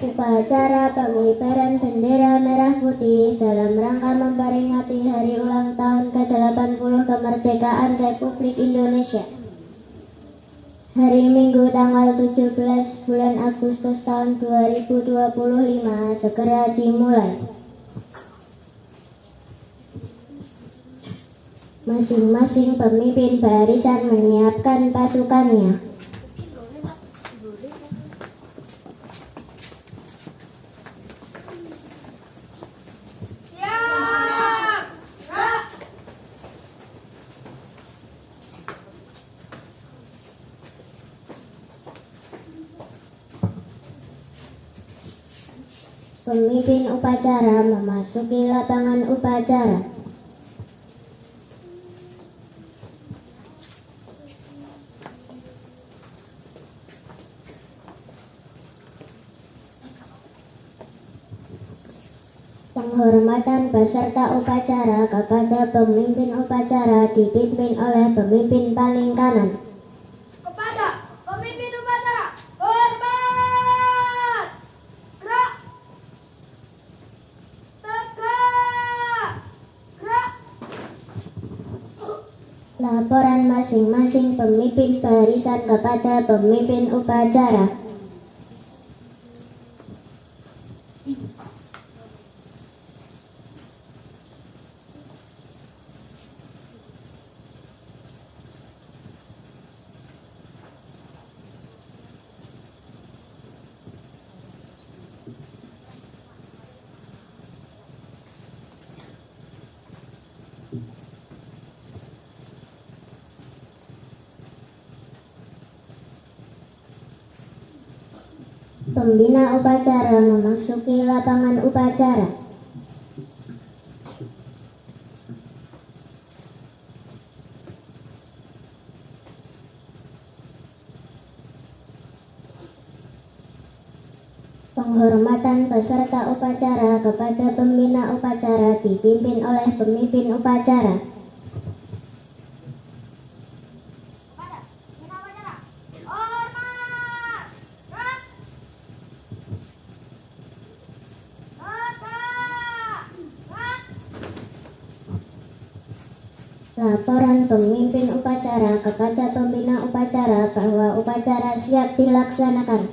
Upacara pengibaran bendera merah putih dalam rangka memperingati hari ulang tahun ke-80 kemerdekaan Republik Indonesia. Hari Minggu tanggal 17 bulan Agustus tahun 2025 segera dimulai. Masing-masing pemimpin barisan menyiapkan pasukannya. Pemimpin upacara memasuki lapangan upacara. Penghormatan peserta upacara kepada pemimpin upacara dipimpin oleh pemimpin paling kanan. Kepada pemimpin upacara, hormat! Gerak! Tegak! Gerak! Laporan masing-masing pemimpin barisan kepada pemimpin upacara. Pembina upacara memasuki lapangan upacara. Penghormatan peserta upacara kepada pembina upacara dipimpin oleh pemimpin upacara. Laporan pemimpin upacara kepada pembina upacara bahwa upacara siap dilaksanakan.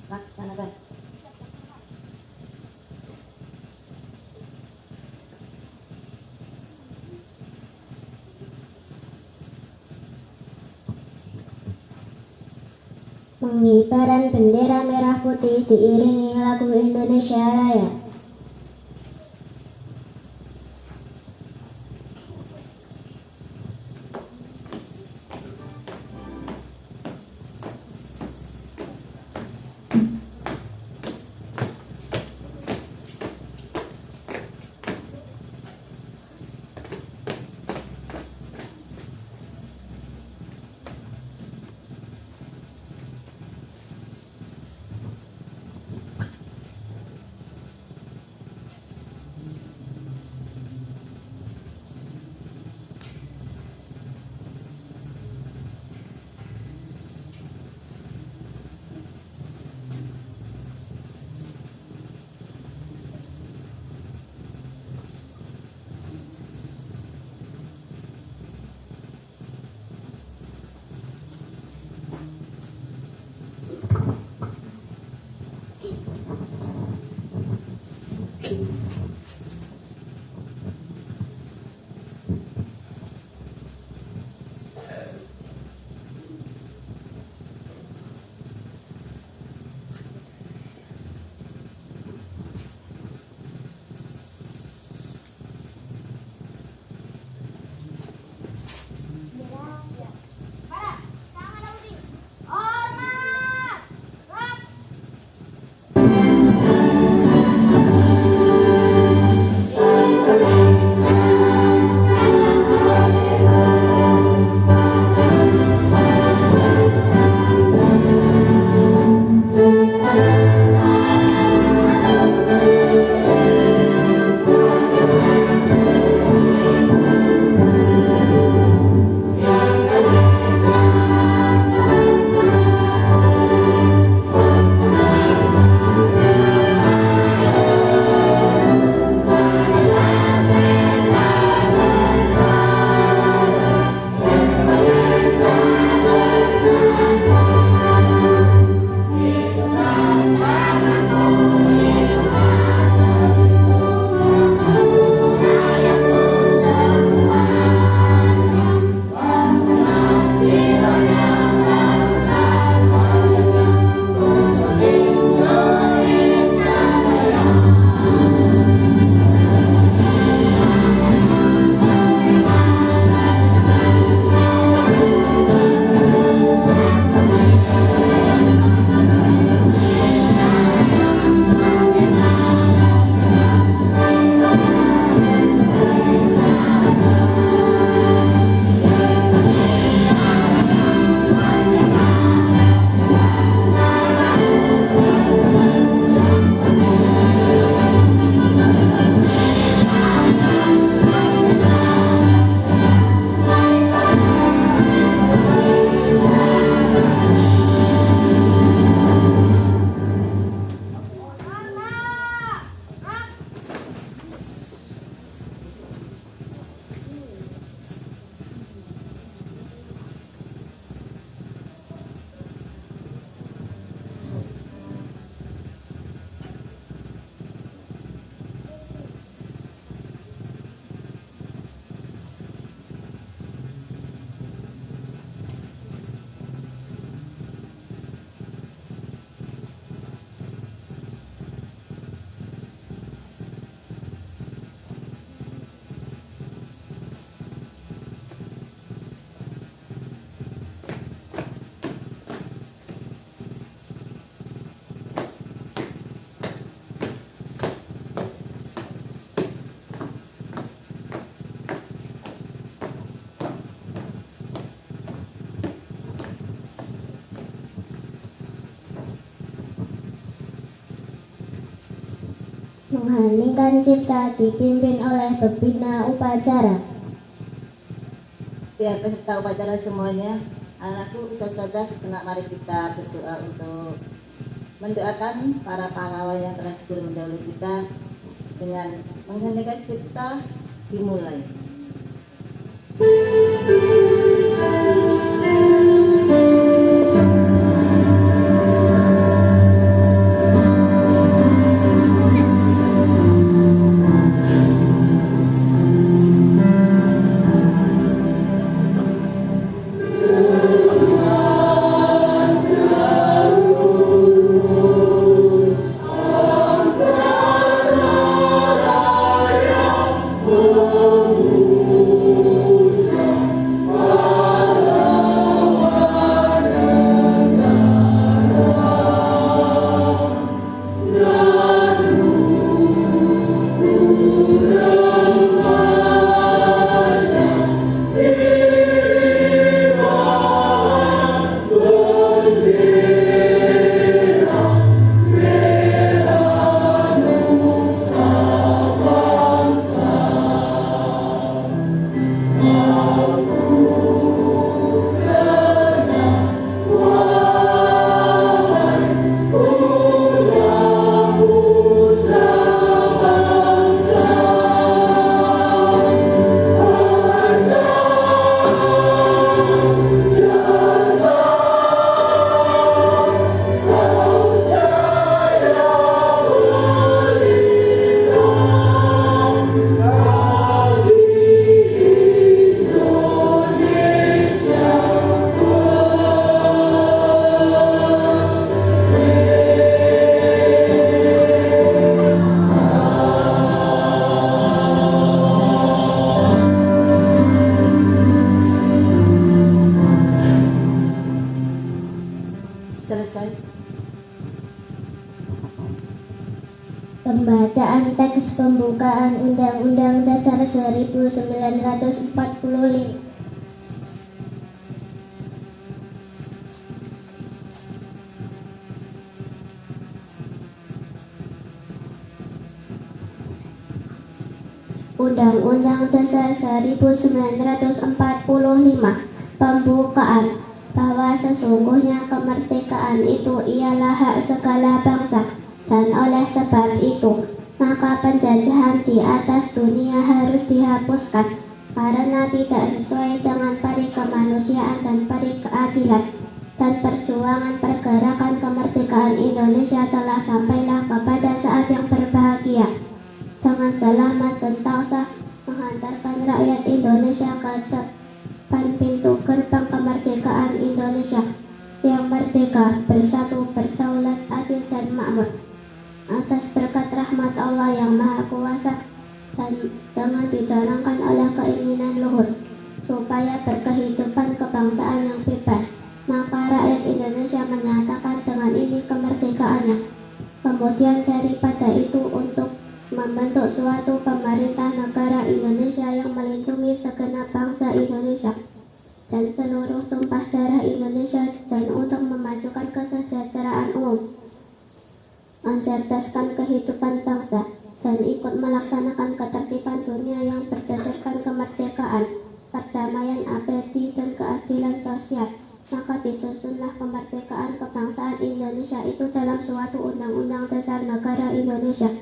Laksanakan. Pengibaran bendera merah putih diiringi lagu Indonesia Raya. mengheningkan cipta dipimpin oleh pembina upacara. Biar peserta upacara semuanya, anakku bisa saja sejenak mari kita berdoa untuk mendoakan para pahlawan yang telah gugur mendahului kita dengan mengheningkan cipta dimulai. Selesai. Pembacaan teks pembukaan Undang-Undang Dasar 1945. Undang-Undang Dasar 1945 pembukaan bahwa sesungguhnya kemerdekaan itu ialah hak segala bangsa, dan oleh sebab itu maka penjajahan di atas dunia harus dihapuskan karena tidak sesuai dengan peri kemanusiaan dan peri keadilan, dan perjuangan pergerakan kemerdekaan Indonesia telah sampailah kepada saat yang berbahagia dengan selamat sentosa menghantarkan rakyat Indonesia ke depan pintu gerbang kemerdekaan Indonesia yang merdeka, bersatu, berdaulat, adil, dan makmur atas berkat rahmat Allah yang Maha Kuasa, dan dengan didorongkan oleh keinginan luhur supaya berkehidupan kebangsaan yang bebas, maka rakyat Indonesia menyatakan dengan ini kemerdekaannya. Kemudian daripada itu untuk membentuk suatu pemerintah negara Indonesia yang melindungi segenap bangsa Indonesia dan seluruh tumpah darah Indonesia, dan untuk memajukan kesejahteraan umum, mencerdaskan kehidupan bangsa, dan ikut melaksanakan ketertiban dunia yang berdasarkan kemerdekaan, perdamaian abadi, dan keadilan sosial. Maka disusunlah kemerdekaan kebangsaan Indonesia itu dalam suatu undang-undang dasar negara Indonesia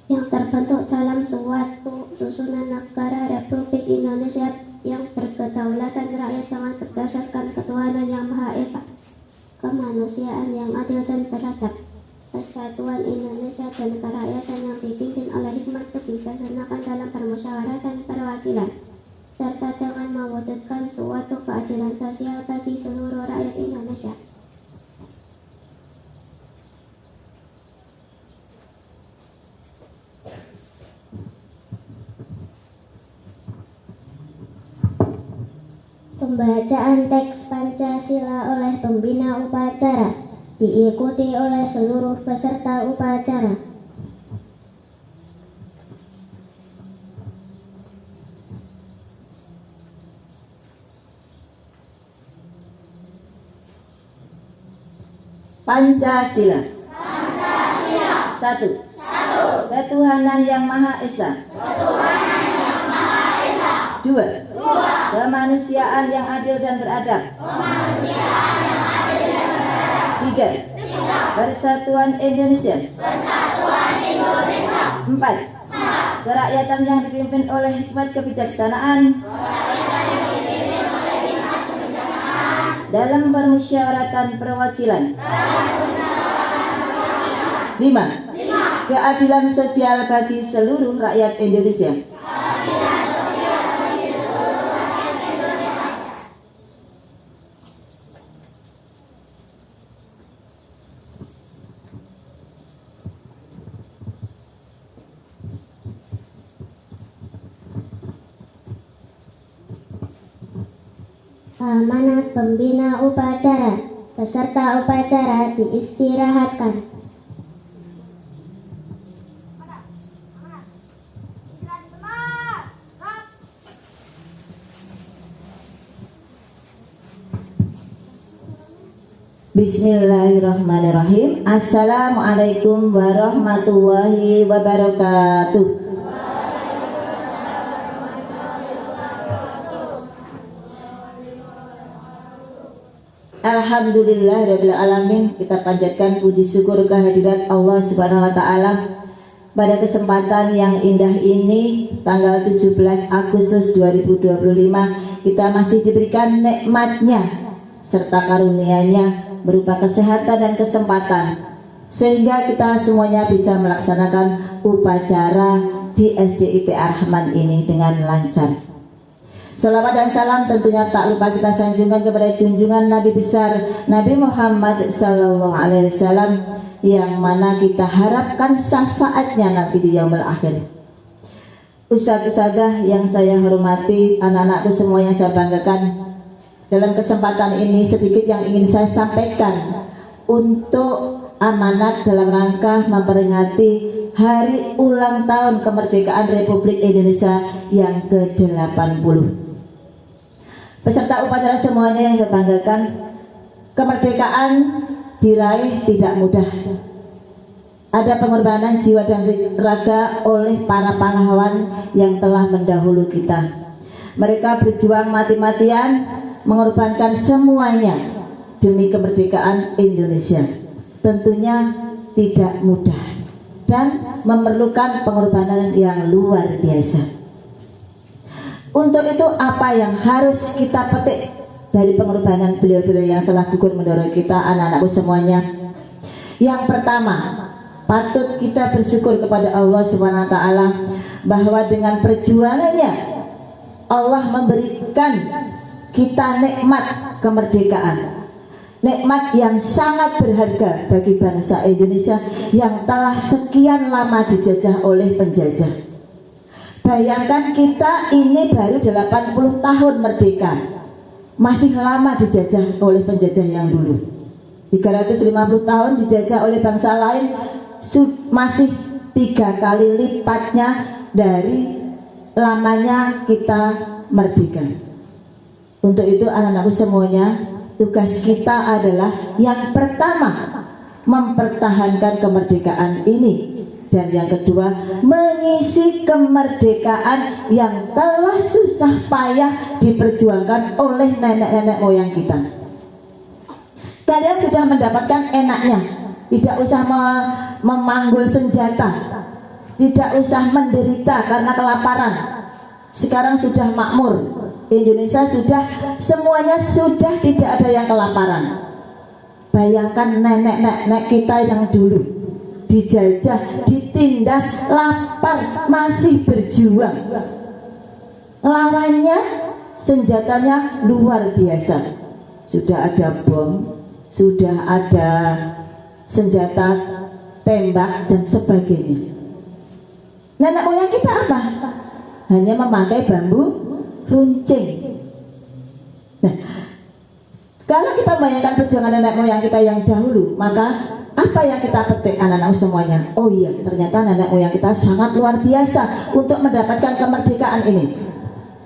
yang terbentuk dalam suatu susunan negara Republik Indonesia yang berkedaulatan rakyat dengan berdasarkan ketuhanan yang Maha Esa, kemanusiaan yang adil dan beradab, persatuan Indonesia, dan kerakyatan yang dipimpin oleh hikmat kebijaksanaan dalam permusyawaratan perwakilan, serta dengan mewujudkan suatu keadilan sosial bagi seluruh rakyat Indonesia. Pembacaan teks Pancasila oleh pembina upacara diikuti oleh seluruh peserta upacara. Pancasila. Pancasila. Satu. Ketuhanan yang Maha Esa. Dua. Kemanusiaan yang adil dan beradab. Tiga. Persatuan Indonesia. Empat. Kerakyatan yang dipimpin oleh hikmat kebijaksanaan dalam permusyawaratan perwakilan. Lima. Keadilan sosial bagi seluruh rakyat Indonesia. Amanat pembina upacara. Peserta upacara diistirahatkan. Istirahat tempat. Gerak. Bismillahirrahmanirrahim. Assalamualaikum warahmatullahi wabarakatuh. Alhamdulillah rabbil alamin. Kita panjatkan puji syukur kehadirat Allah Subhanahu wa taala pada kesempatan yang indah ini, tanggal 17 Agustus 2025, kita masih diberikan nikmatnya serta karunia-Nya berupa kesehatan dan kesempatan, sehingga kita semuanya bisa melaksanakan upacara di SDIT Ar-Rahman ini dengan lancar. Salawat dan salam tentunya tak lupa kita sanjungkan kepada junjungan Nabi besar Nabi Muhammad Sallallahu Alaihi Wasallam, yang mana kita harapkan syafaatnya nanti di yaumul akhir. Ustadz-ustadzah yang saya hormati, anak-anakku semua yang saya banggakan, dalam kesempatan ini sedikit yang ingin saya sampaikan untuk amanat dalam rangka memperingati hari ulang tahun kemerdekaan Republik Indonesia yang ke-80. Peserta upacara semuanya yang saya banggakan, kemerdekaan diraih tidak mudah. Ada pengorbanan jiwa dan raga oleh para pahlawan yang telah mendahulu kita. Mereka berjuang mati-matian, mengorbankan semuanya demi kemerdekaan Indonesia. Tentunya tidak mudah dan memerlukan pengorbanan yang luar biasa. Untuk itu apa yang harus kita petik dari pengorbanan beliau-beliau yang telah gugur mendorong kita, anak-anakku semuanya? Yang pertama, patut kita bersyukur kepada Allah Subhanahu wa taala bahwa dengan perjuangannya Allah memberikan kita nikmat kemerdekaan. Nikmat yang sangat berharga bagi bangsa Indonesia yang telah sekian lama dijajah oleh penjajah. Bayangkan kita ini baru 80 tahun merdeka, masih lama dijajah oleh penjajah yang dulu. 350 tahun dijajah oleh bangsa lain, masih 3 kali lipatnya dari lamanya kita merdeka. Untuk itu anak-anakku semuanya, tugas kita adalah yang pertama mempertahankan kemerdekaan ini, dan yang kedua mengisi kemerdekaan yang telah susah payah diperjuangkan oleh nenek-nenek moyang kita. Kalian sudah mendapatkan enaknya, tidak usah memanggul senjata, tidak usah menderita karena kelaparan. Sekarang sudah makmur, Indonesia sudah semuanya sudah tidak ada yang kelaparan. Bayangkan nenek-nenek kita yang dulu dijajah, ditindas, lapar, masih berjuang. Lawannya senjatanya luar biasa. Sudah ada bom, sudah ada senjata tembak dan sebagainya. Nenek moyang kita apa? Hanya memakai bambu runcing. Nah, kalau kita bayangkan perjuangan nenek moyang kita yang dahulu, maka apa yang kita petik anak-anak semuanya? Oh iya, ternyata nenek moyang kita sangat luar biasa untuk mendapatkan kemerdekaan ini.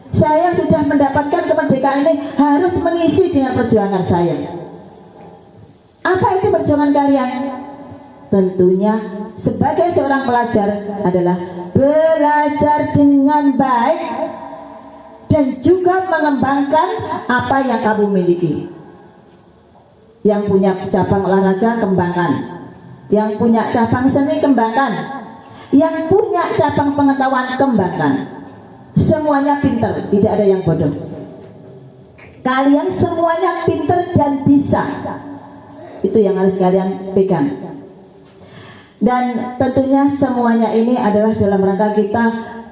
Saya sudah mendapatkan kemerdekaan ini, harus mengisi dengan perjuangan saya. Apa itu perjuangan kalian? tentunya sebagai seorang pelajar adalah belajar dengan baik dan juga mengembangkan apa yang kamu miliki. Yang punya cabang olahraga, kembangkan. Yang punya cabang seni, kembangkan. Yang punya cabang pengetahuan, kembangkan. Semuanya pintar, tidak ada yang bodoh. Kalian semuanya pintar dan bisa. Itu yang harus kalian pegang. Dan tentunya semuanya ini adalah dalam rangka kita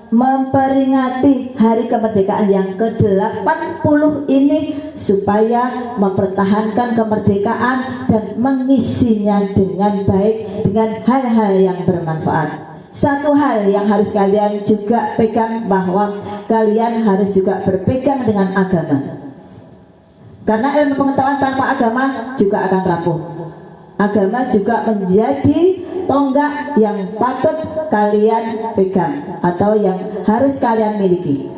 memperingati hari kemerdekaan yang ke-80 ini, supaya mempertahankan kemerdekaan dan mengisinya dengan baik, dengan hal-hal yang bermanfaat. Satu hal yang harus kalian juga pegang, bahwa kalian harus juga berpegang dengan agama. Karena ilmu pengetahuan tanpa agama juga akan rapuh. Agama juga menjadi tonggak yang patut kalian pegang atau yang harus kalian miliki.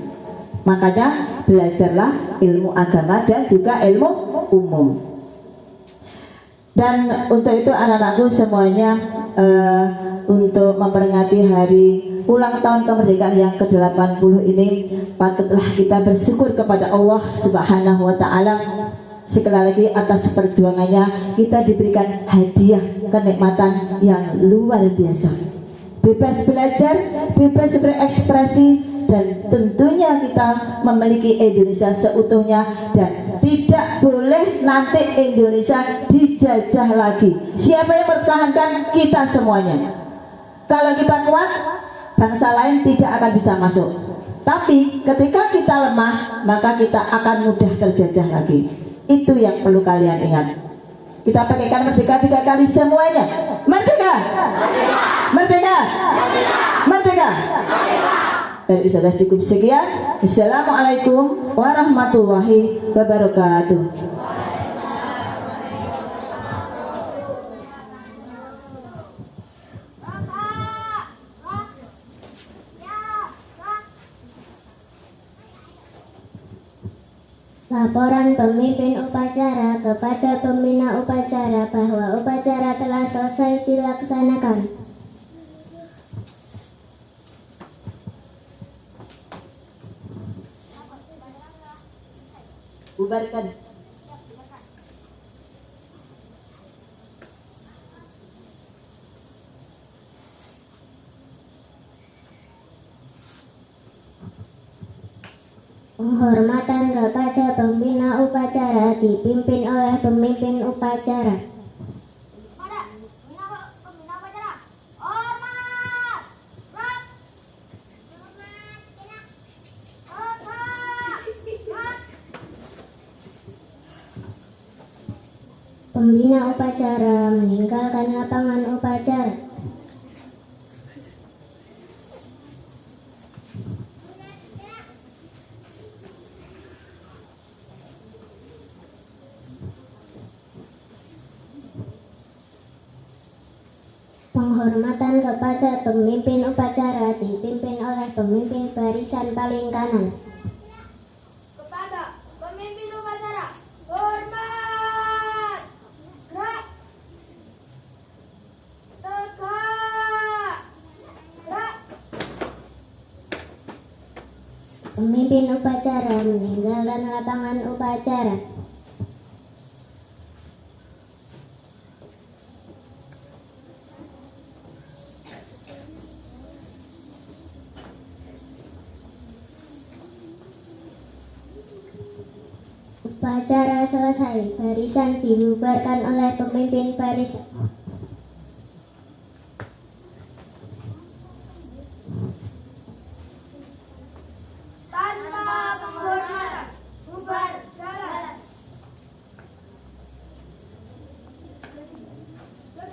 Makanya belajarlah ilmu agama dan juga ilmu umum. Dan untuk itu anak-anakku semuanya, untuk memperingati hari ulang tahun kemerdekaan yang ke-80 ini, patutlah kita bersyukur kepada Allah Subhanahu wa Ta'ala. Sekali lagi atas perjuangannya kita diberikan hadiah kenikmatan yang luar biasa. Bebas belajar, bebas berekspresi, dan tentunya kita memiliki Indonesia seutuhnya, dan tidak boleh nanti Indonesia dijajah lagi. Siapa yang mempertahankan? Kita semuanya. Kalau kita kuat, bangsa lain tidak akan bisa masuk. Tapi ketika kita lemah, maka kita akan mudah terjajah lagi. Itu yang perlu kalian ingat. Kita pakaikan merdeka 3 kali semuanya. Merdeka! Merdeka! Merdeka! Dan sudah cukup sekian. Assalamualaikum warahmatullahi wabarakatuh. Laporan pemimpin upacara kepada pembina upacara bahwa upacara telah selesai dilaksanakan. Bubarkan. Penghormatan kepada pembina upacara dipimpin oleh pemimpin upacara. Pada pembina upacara. Hormat. Gerak. Hormat. Gerak. Gerak. Pembina upacara meninggalkan lapangan upacara. Penghormatan kepada pemimpin upacara dipimpin oleh pemimpin barisan paling kanan. Kepada pemimpin upacara. Hormat. Gerak. Tegak. Gerak. Pemimpin upacara meninggalkan lapangan upacara. Upacara selesai, barisan dibubarkan oleh pemimpin barisan.